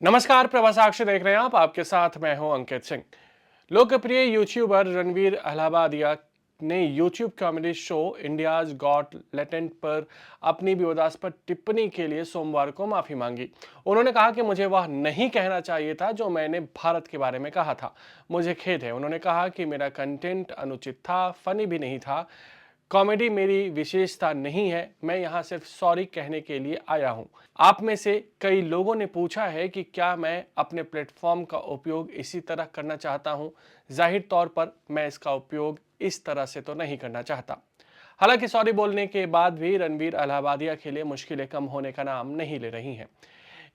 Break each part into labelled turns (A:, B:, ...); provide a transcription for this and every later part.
A: नमस्कार, प्रभा साक्षी देख रहे हैं आप। आपके साथ मैं हूं अंकित सिंह। लोकप्रिय यूट्यूबर रणवीर अहलावालिया ने YouTube comedy show India's got talent पर अपनी विवादास्पद टिप्पणी के लिए सोमवार को माफी मांगी। उन्होंने कहा कि मुझे वह नहीं कहना चाहिए था जो मैंने भारत के बारे में कहा था। मुझे खेद है। उन्होंने कहा कि मेरा कंटेंट अनुचित था, फनी भी नहीं था। कॉमेडी मेरी विशेषता नहीं है। मैं यहाँ सिर्फ सॉरी कहने के लिए आया हूँ। आप में से कई लोगों ने पूछा है कि क्या मैं अपने प्लेटफॉर्म का उपयोग इसी तरह करना चाहता हूँ। जाहिर तौर पर मैं इसका उपयोग इस तरह से तो नहीं करना चाहता। हालांकि सॉरी बोलने के बाद भी रणवीर अहलावालिया के लिए मुश्किलें कम होने का नाम नहीं ले रही हैं।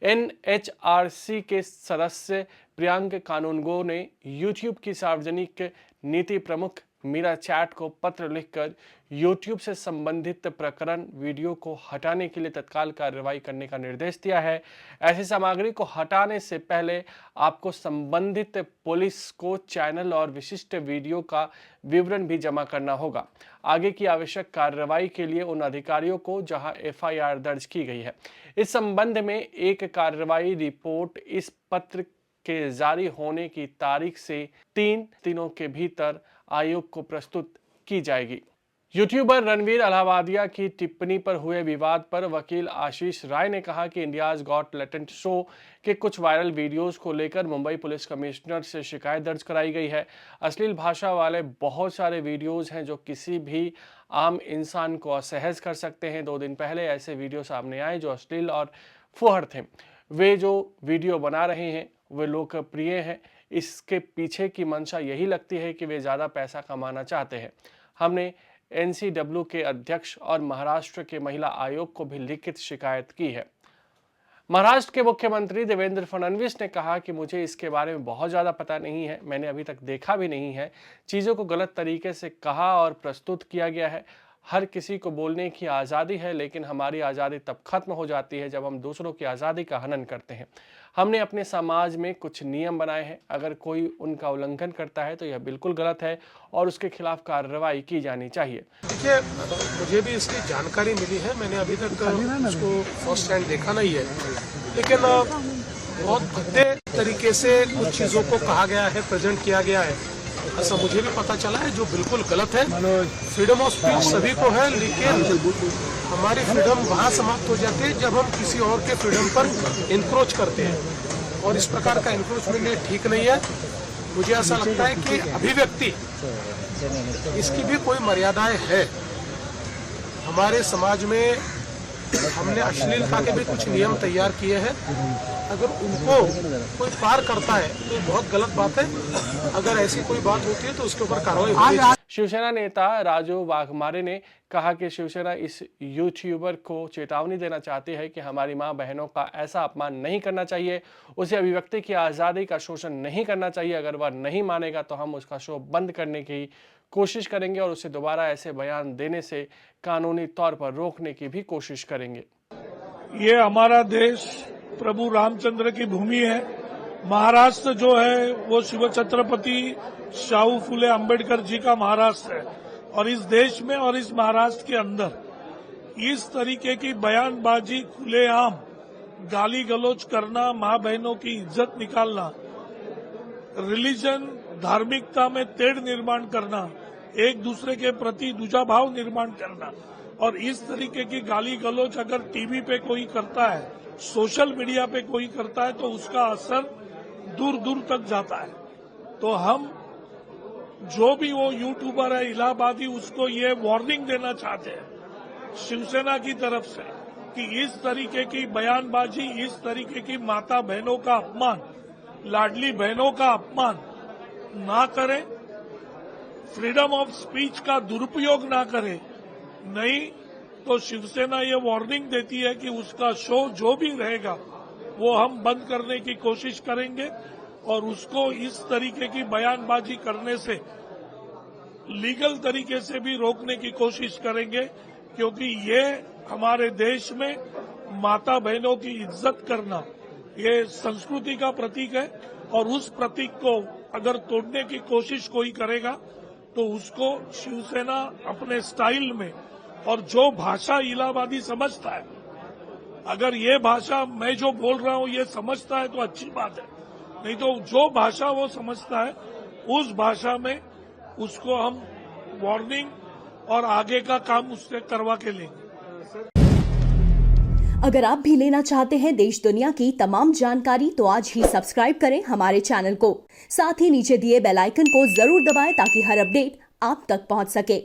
A: एनएचआरसी के सदस्य प्रियंक कानूनगो ने यूट्यूब की सार्वजनिक नीति प्रमुख मीरा चैट को पत्र लिखकर यूट्यूब से संबंधित प्रकरण वीडियो को हटाने के लिए तत्काल कार्रवाई करने का निर्देश दिया है। ऐसी सामग्री को हटाने से पहले आपको संबंधित पुलिस को चैनल और विशिष्ट वीडियो का विवरण भी जमा करना होगा। आगे की आवश्यक कार्रवाई के लिए उन अधिकारियों को जहां एफआईआर दर्ज की गई है। इस संबंध में एक कार्रवाई रिपोर्ट इस पत्र के जारी होने की तारीख से 3 दिनों के भीतर आयोग को प्रस्तुत की जाएगी। यूट्यूबर रणवीर अहलावालिया की टिप्पणी पर हुए विवाद पर वकील आशीष राय ने कहा कि इंडियाज गॉट टैलेंट शो के कुछ वायरल वीडियोस को लेकर मुंबई पुलिस कमिश्नर से शिकायत दर्ज कराई गई है। अश्लील भाषा वाले बहुत सारे वीडियोस हैं जो किसी भी आम इंसान को असहज कर सकते हैं। 2 दिन पहले ऐसे वीडियो सामने आए जो अश्लील और फुहड़ थे। वे जो वीडियो बना रहे हैं वे लोकप्रिय हैं। इसके पीछे की मंशा यही लगती है कि वे ज़्यादा पैसा कमाना चाहते हैं। हमने एनसीडब्ल्यू के अध्यक्ष और महाराष्ट्र के महिला आयोग को भी लिखित शिकायत की है। महाराष्ट्र के मुख्यमंत्री देवेंद्र फडणवीस ने कहा कि मुझे इसके बारे में बहुत ज़्यादा पता नहीं है। मैंने अभी तक देखा भी नहीं है। चीज़ों को गलत तरीके से कहा और प्रस्तुत किया गया है। हर किसी को बोलने की आज़ादी है, लेकिन हमारी आज़ादी तब खत्म हो जाती है जब हम दूसरों की आज़ादी का हनन करते हैं। हमने अपने समाज में कुछ नियम बनाए हैं। अगर कोई उनका उल्लंघन करता है तो यह बिल्कुल गलत है और उसके खिलाफ कार्रवाई की जानी चाहिए।
B: देखिए, मुझे भी इसकी जानकारी मिली है। मैंने अभी तक उसको फर्स्ट हैंड देखा नहीं है, लेकिन बहुत भद्दे तरीके से कुछ चीज़ों को कहा गया है, प्रेजेंट किया गया है, ऐसा मुझे भी पता चला है, जो बिल्कुल गलत है। फ्रीडम ऑफ स्पीच सभी को है, लेकिन हमारी फ्रीडम वहाँ समाप्त हो जाती है जब हम किसी और के फ्रीडम पर इंक्रोच करते हैं, और इस प्रकार का इंक्रोचमेंट ठीक नहीं है। मुझे ऐसा लगता है कि अभिव्यक्ति इसकी भी कोई मर्यादाएं है। हमारे समाज में हमने अश्लीलता के भी कुछ नियम तैयार किए हैं। अगर उनको कोई पार करता है तो बहुत गलत बात है। अगर ऐसी कोई बात होती है तो उसके ऊपर कार्रवाई होनी चाहिए।
A: शिवसेना नेता राजू वाघमारे ने कहा कि शिवसेना इस यूट्यूबर को चेतावनी देना चाहती है कि हमारी मां बहनों का ऐसा अपमान नहीं करना चाहिए। उसे अभिव्यक्ति की आज़ादी का शोषण नहीं करना चाहिए। अगर वह नहीं मानेगा तो हम उसका शो बंद करने की कोशिश करेंगे और उसे दोबारा ऐसे बयान देने से कानूनी तौर पर रोकने की भी कोशिश करेंगे।
C: ये हमारा देश प्रभु रामचंद्र की भूमि है। महाराष्ट्र जो है वो शिव छत्रपति शाहू फुले अंबेडकर जी का महाराष्ट्र है, और इस देश में और इस महाराष्ट्र के अंदर इस तरीके की बयानबाजी, खुलेआम गाली गलौज करना, मां बहनों की इज्जत निकालना, रिलीजन धार्मिकता में तेढ़ निर्माण करना, एक दूसरे के प्रति दुजाभाव निर्माण करना, और इस तरीके की गाली गलौज अगर टीवी पे कोई करता है, सोशल मीडिया पे कोई करता है, तो उसका असर दूर दूर तक जाता है। तो हम जो भी वो यूट्यूबर है इलाहाबादी, उसको ये वार्निंग देना चाहते हैं शिवसेना की तरफ से कि इस तरीके की बयानबाजी, इस तरीके की माता बहनों का अपमान, लाडली बहनों का अपमान ना करें, फ्रीडम ऑफ स्पीच का दुरुपयोग ना करें। नहीं तो शिवसेना ये वार्निंग देती है कि उसका शो जो भी रहेगा वो हम बंद करने की कोशिश करेंगे, और उसको इस तरीके की बयानबाजी करने से लीगल तरीके से भी रोकने की कोशिश करेंगे, क्योंकि ये हमारे देश में माता बहनों की इज्जत करना ये संस्कृति का प्रतीक है, और उस प्रतीक को अगर तोड़ने की कोशिश कोई करेगा तो उसको शिवसेना अपने स्टाइल में, और जो भाषा इलाहाबादी समझता है अगर ये भाषा मैं जो बोल रहा हूँ ये समझता है तो अच्छी बात है, नहीं तो जो भाषा वो समझता है उस भाषा में उसको हम वार्निंग और आगे का काम उससे करवा के लेंगे।
D: अगर आप भी लेना चाहते हैं देश दुनिया की तमाम जानकारी तो आज ही सब्सक्राइब करें हमारे चैनल को। साथ ही नीचे दिए बेल आइकन को जरूर दबाएं ताकि हर अपडेट आप तक पहुंच सके।